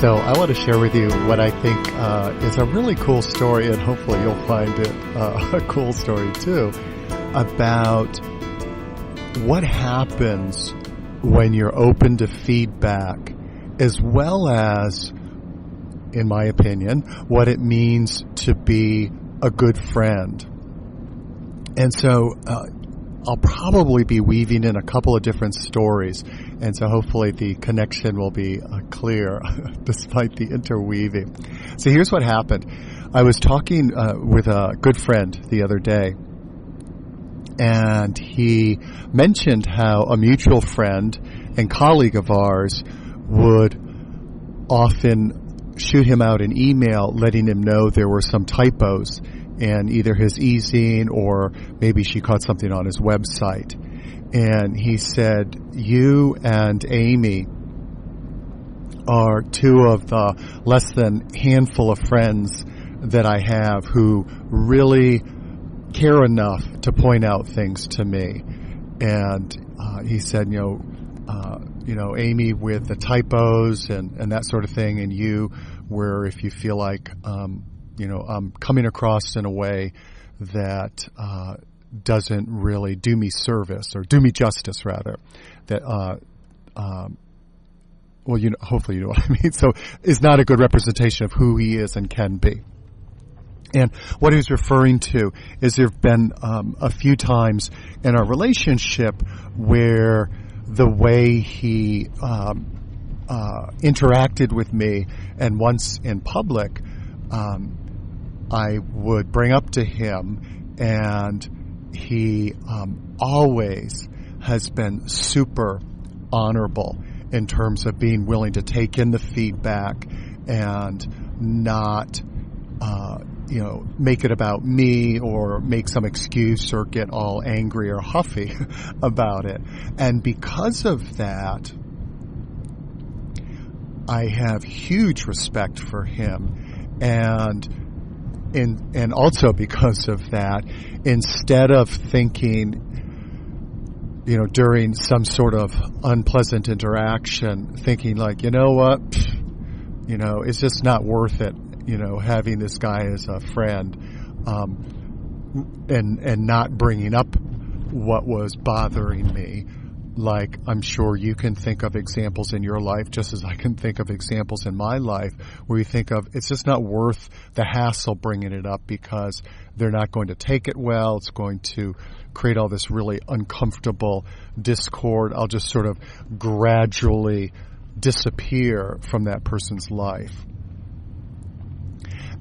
So I want to share with you what I think is a really cool story, and hopefully you'll find it a cool story too, about what happens when you're open to feedback, as well as, in my opinion, what it means to be a good friend. And so I'll probably be weaving in a couple of different stories, and so hopefully the connection will be clear despite the interweaving. So here's what happened. I was talking with a good friend the other day, and he mentioned how a mutual friend and colleague of ours would often shoot him out an email letting him know there were some typos in either his e-zine or maybe she caught something on his website. And he said, you and Amy are two of the less than handful of friends that I have who really care enough to point out things to me. And he said, Amy with the typos and that sort of thing, and you where if you feel like I'm coming across in a way that doesn't really do me service, or do me justice rather, that hopefully you know what I mean. So is not a good representation of who he is and can be. And what he was referring to is there have been a few times in our relationship where the way he interacted with me, and once in public, I would bring up to him, and he always has been super honorable in terms of being willing to take in the feedback and not make it about me or make some excuse or get all angry or huffy about it. And because of that, I have huge respect for him. And also because of that, instead of thinking, during some sort of unpleasant interaction, thinking like, you know what, it's just not worth it, having this guy as a friend, and not bringing up what was bothering me. Like, I'm sure you can think of examples in your life, just as I can think of examples in my life, where you think of, it's just not worth the hassle bringing it up because they're not going to take it well. It's going to create all this really uncomfortable discord. I'll just sort of gradually disappear from that person's life.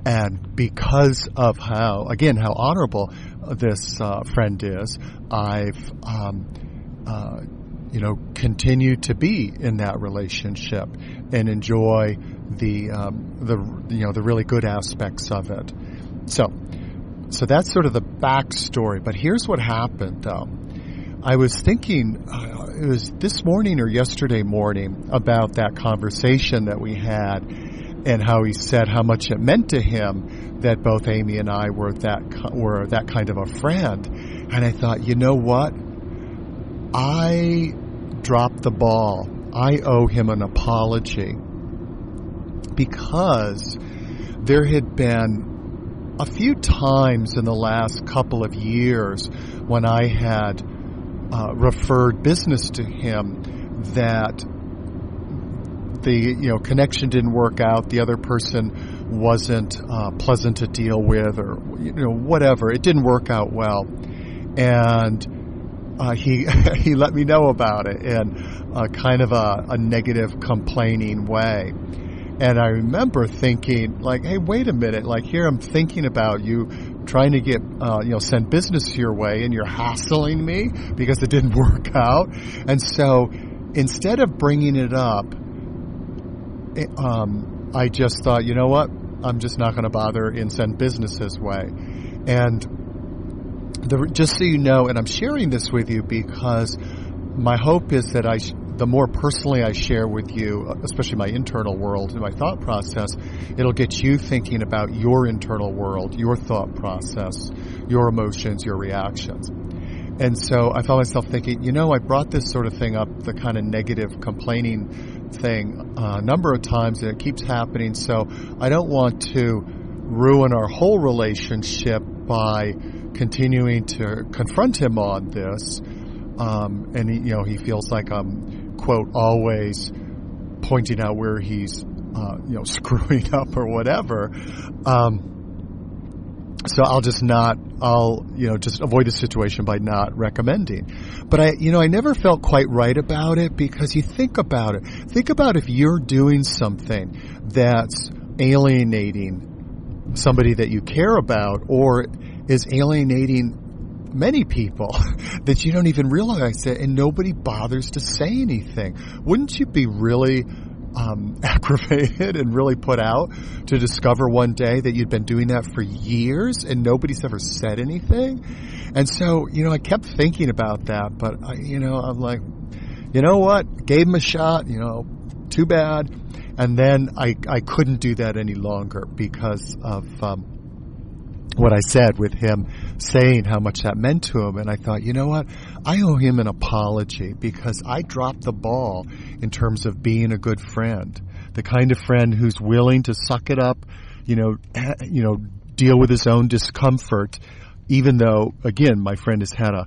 And because of how honorable this friend is, I've continue to be in that relationship and enjoy the really good aspects of it. So that's sort of the backstory. But here's what happened, though. I was thinking, it was this morning or yesterday morning, about that conversation that we had, and how he said how much it meant to him that both Amy and I were that kind of a friend. And I thought, you know what? I dropped the ball. I owe him an apology, because there had been a few times in the last couple of years when I had referred business to him that the connection didn't work out, the other person wasn't pleasant to deal with, or whatever, it didn't work out well, and he let me know about it in kind of a negative, complaining way. And I remember thinking, like, hey, wait a minute, like, here I'm thinking about you trying to get send business your way, and you're hassling me because it didn't work out. And so instead of bringing it up, I just thought, you know what, I'm just not going to bother and send business his way. And just so you know, and I'm sharing this with you because my hope is that the more personally I share with you, especially my internal world and my thought process, it'll get you thinking about your internal world, your thought process, your emotions, your reactions. And so I found myself thinking, I brought this sort of thing up, the kind of negative complaining thing a number of times, and it keeps happening. So I don't want to ruin our whole relationship by continuing to confront him on this. And he feels like I'm, quote, always pointing out where he's, screwing up or whatever. So I'll just avoid the situation by not recommending. But I never felt quite right about it, because you think about it. Think about if you're doing something that's alienating somebody that you care about, or is alienating many people that you don't even realize it, and nobody bothers to say anything. Wouldn't you be really aggravated and really put out to discover one day that you'd been doing that for years and nobody's ever said anything? And so, I kept thinking about that, but I'm like, you know what? Gave him a shot, too bad. And then I couldn't do that any longer because of what I said, with him saying how much that meant to him. And I thought, you know what? I owe him an apology, because I dropped the ball in terms of being a good friend, the kind of friend who's willing to suck it up, deal with his own discomfort, even though, again, my friend has had a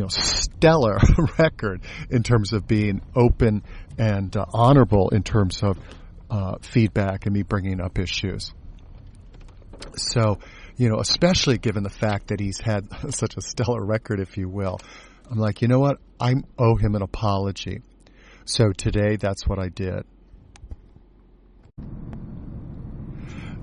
stellar record in terms of being open and honorable in terms of feedback and me bringing up issues. So, especially given the fact that he's had such a stellar record, if you will, I'm like, you know what? I owe him an apology. So today, that's what I did.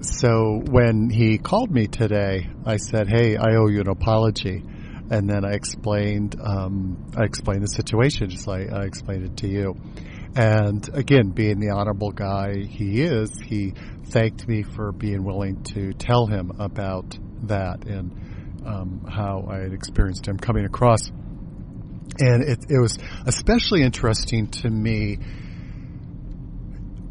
So when he called me today, I said, hey, I owe you an apology. And then I explained the situation, just like I explained it to you. And again, being the honorable guy he is, he thanked me for being willing to tell him about that and how I had experienced him coming across. And it was especially interesting to me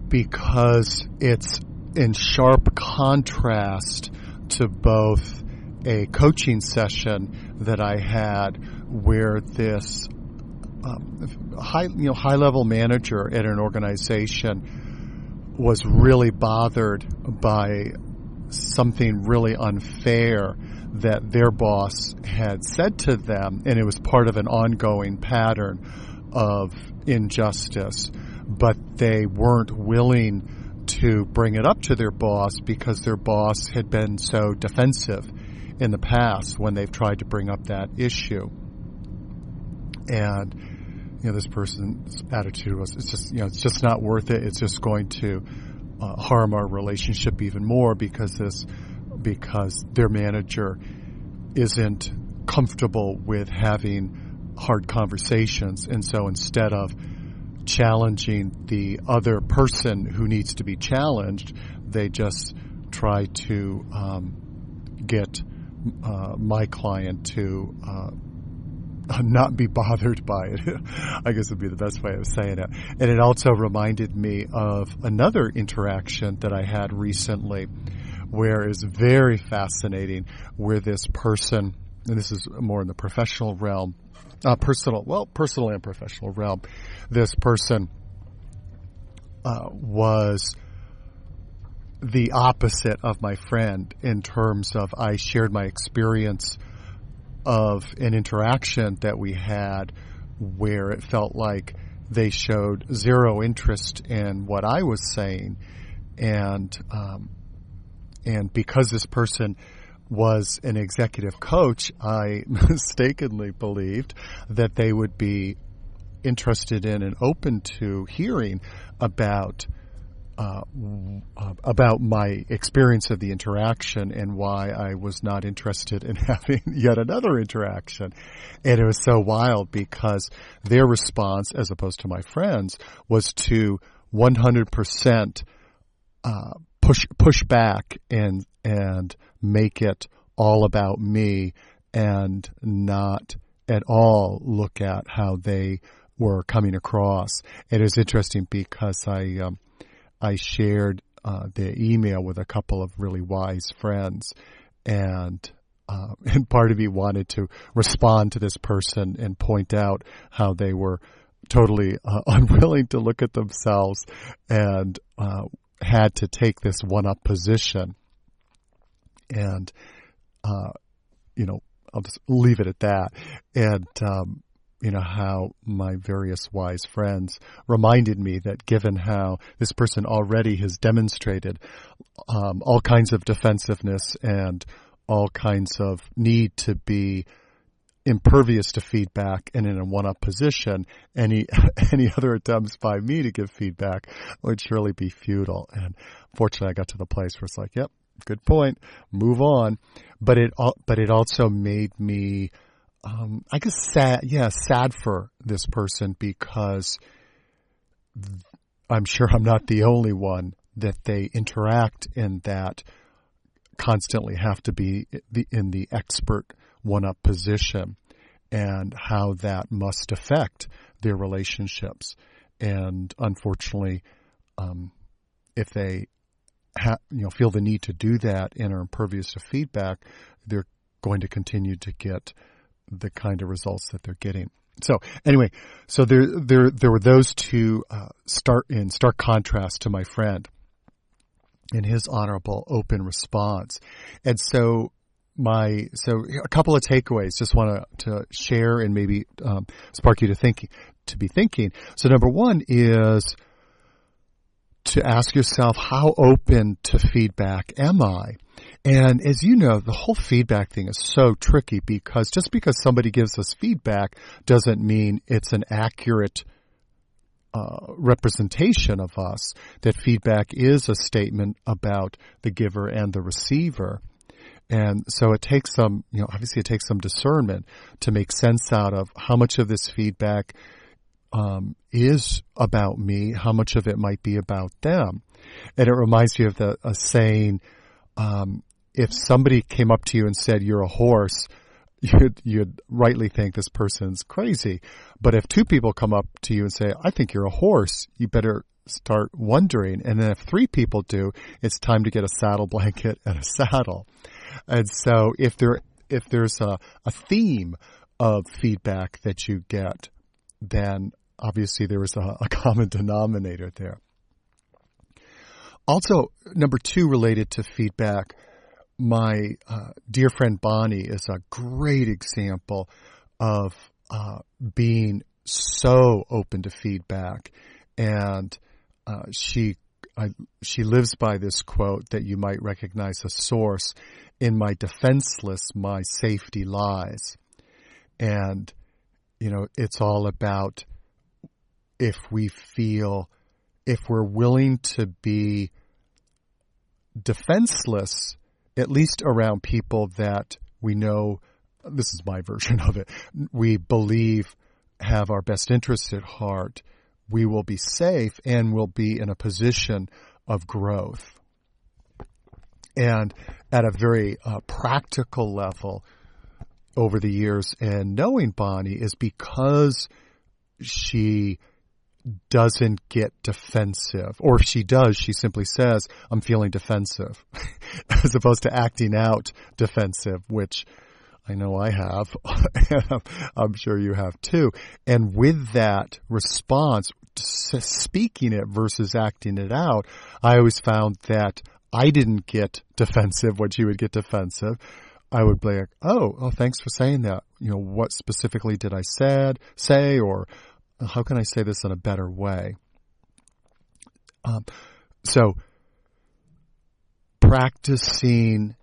because it's in sharp contrast to both a coaching session that I had where this high level manager at an organization was really bothered by something really unfair that their boss had said to them, and it was part of an ongoing pattern of injustice, but they weren't willing to bring it up to their boss because their boss had been so defensive in the past when they've tried to bring up that issue. And this person's attitude was, it's just not worth it. It's just going to harm our relationship even more because their manager isn't comfortable with having hard conversations. And so instead of challenging the other person who needs to be challenged, they just try to get my client to not be bothered by it, I guess would be the best way of saying it. And it also reminded me of another interaction that I had recently where it's very fascinating, where this person, and this is more in the professional realm, personal and professional realm, this person was the opposite of my friend in terms of I shared my experience of an interaction that we had where it felt like they showed zero interest in what I was saying, and because this person was an executive coach, I mistakenly believed that they would be interested in and open to hearing about my experience of the interaction and why I was not interested in having yet another interaction. And it was so wild because their response, as opposed to my friends, was to 100% push back and make it all about me and not at all look at how they were coming across. And it was interesting because I shared the email with a couple of really wise friends, and part of me wanted to respond to this person and point out how they were totally unwilling to look at themselves and had to take this one-up position. And, I'll just leave it at that. And, how my various wise friends reminded me that given how this person already has demonstrated all kinds of defensiveness and all kinds of need to be impervious to feedback and in a one-up position, any other attempts by me to give feedback would surely be futile. And fortunately, I got to the place where it's like, yep, good point, move on. But it also made me, I guess, sad for this person, because I'm sure I'm not the only one that they interact in that constantly have to be in the expert one-up position, and how that must affect their relationships. And unfortunately, if they feel the need to do that and are impervious to feedback, they're going to continue to get the kind of results that they're getting. So anyway, there were those two in stark contrast to my friend and his honorable, open response. And so a couple of takeaways just want to share and maybe spark you to be thinking. So number one is to ask yourself, how open to feedback am I? And as you know, the whole feedback thing is so tricky, because just because somebody gives us feedback doesn't mean it's an accurate representation of us. That feedback is a statement about the giver and the receiver. And so it takes some discernment to make sense out of how much of this feedback is about me, how much of it might be about them. And it reminds me of a saying, if somebody came up to you and said, you're a horse, you'd rightly think this person's crazy. But if two people come up to you and say, I think you're a horse, you better start wondering. And then if three people do, it's time to get a saddle blanket and a saddle. And so if there's a theme of feedback that you get, then obviously there is a common denominator there. Also, number two, related to feedback, my dear friend Bonnie is a great example of being so open to feedback. And she lives by this quote that you might recognize, a source: in my defenseless, my safety lies. And, it's all about if we're willing to be defenseless, at least around people that we know, this is my version of it, we believe have our best interests at heart, we will be safe and will be in a position of growth. And at a very practical level, over the years, and knowing Bonnie, is because she doesn't get defensive. Or if she does, she simply says, I'm feeling defensive, as opposed to acting out defensive, which I know I have, and I'm sure you have too. And with that response, speaking it versus acting it out, I always found that I didn't get defensive when she would get defensive. I would be like, oh, thanks for saying that. What specifically did I say, or how can I say this in a better way? So practicing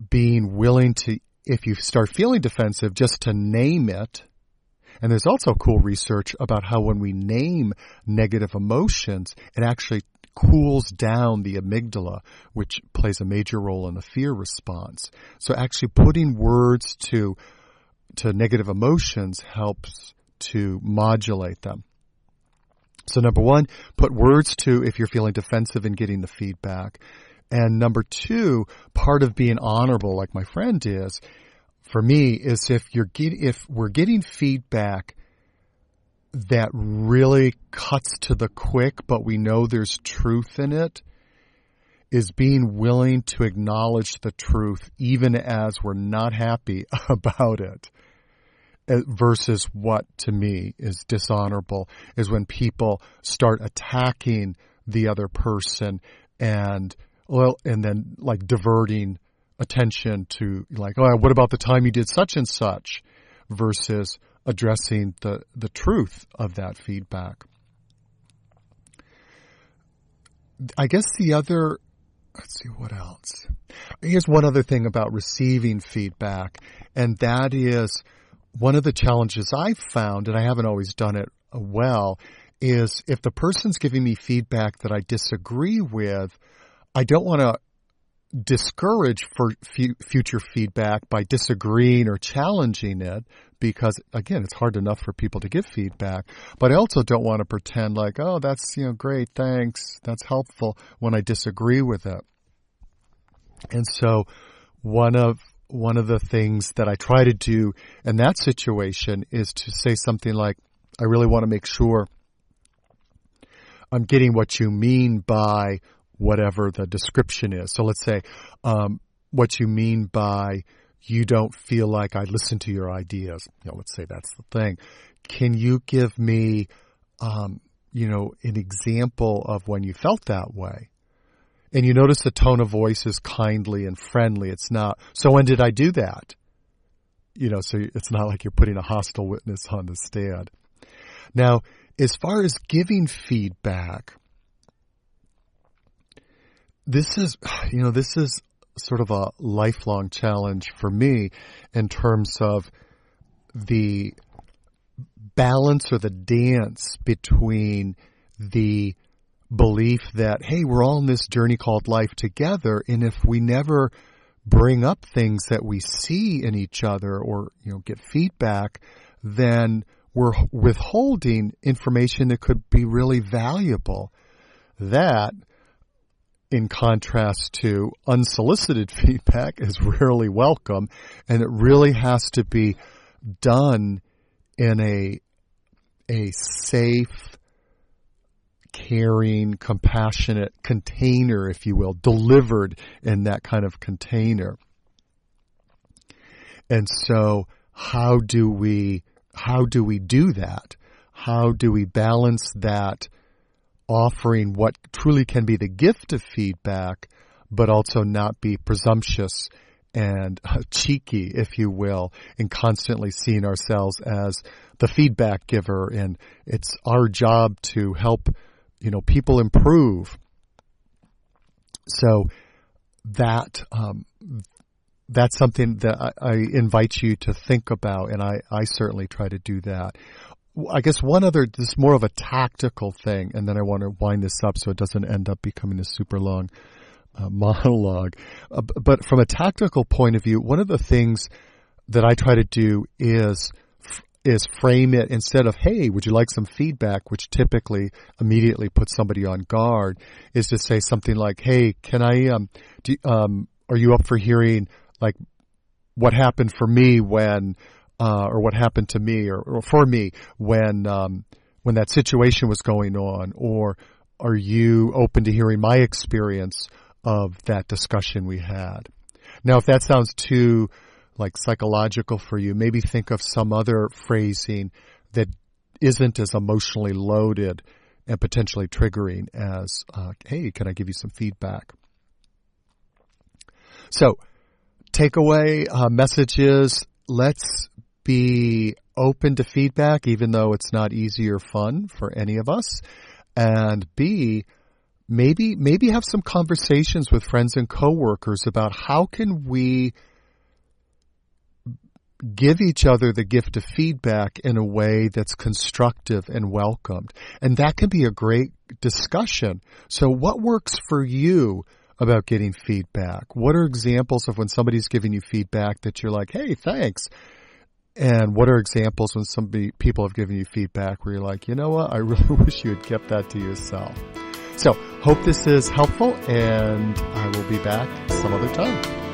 being willing to, if you start feeling defensive, just to name it. And there's also cool research about how when we name negative emotions, it actually cools down the amygdala, which plays a major role in the fear response. So actually putting words to negative emotions helps to modulate them. So number one, put words to if you're feeling defensive and getting the feedback. And number two, part of being honorable, like my friend is, for me, is if we're getting feedback that really cuts to the quick, but we know there's truth in it, is being willing to acknowledge the truth even as we're not happy about it. versus what to me is dishonorable is when people start attacking the other person and then like diverting attention to like, oh, what about the time you did such and such, versus addressing the truth of that feedback. I guess let's see, what else? Here's one other thing about receiving feedback, and that is one of the challenges I've found, and I haven't always done it well, is if the person's giving me feedback that I disagree with, I don't want to discourage for future feedback by disagreeing or challenging it, because again, it's hard enough for people to give feedback. But I also don't want to pretend like, oh, that's great, thanks, that's helpful, when I disagree with it. And so one of the things that I try to do in that situation is to say something like, I really want to make sure I'm getting what you mean by whatever the description is. So let's say what you mean by you don't feel like I listen to your ideas. Let's say that's the thing. Can you give me, an example of when you felt that way? And you notice the tone of voice is kindly and friendly. It's not, so when did I do that? So it's not like you're putting a hostile witness on the stand. Now, as far as giving feedback, this is sort of a lifelong challenge for me in terms of the balance or the dance between the belief that, hey, we're all in this journey called life together, and if we never bring up things that we see in each other or get feedback, then we're withholding information that could be really valuable. That, in contrast to unsolicited feedback, is rarely welcome, and it really has to be done in a safe, caring, compassionate container, if you will, delivered in that kind of container. And so how do we do that? How do we balance that, offering what truly can be the gift of feedback, but also not be presumptuous and cheeky, if you will, and constantly seeing ourselves as the feedback giver, and it's our job to help people improve. So that's something that I invite you to think about, and I certainly try to do that. I guess this is more of a tactical thing, and then I want to wind this up so it doesn't end up becoming a super long monologue. But from a tactical point of view, one of the things that I try to do is frame it, instead of, hey, would you like some feedback, which typically immediately puts somebody on guard, is to say something like, hey, can I, are you up for hearing like what happened for me when, or what happened to me or for me when that situation was going on? Or are you open to hearing my experience of that discussion we had? Now, if that sounds too like psychological for you, maybe think of some other phrasing that isn't as emotionally loaded and potentially triggering as, hey, can I give you some feedback? So, takeaway messages, let's be open to feedback, even though it's not easy or fun for any of us. And B, maybe have some conversations with friends and coworkers about how can we give each other the gift of feedback in a way that's constructive and welcomed. And that can be a great discussion. So what works for you about getting feedback? What are examples of when somebody's giving you feedback that you're like, hey, thanks? And what are examples when people have given you feedback where you're like, you know what, I really wish you had kept that to yourself? So hope this is helpful, and I will be back some other time.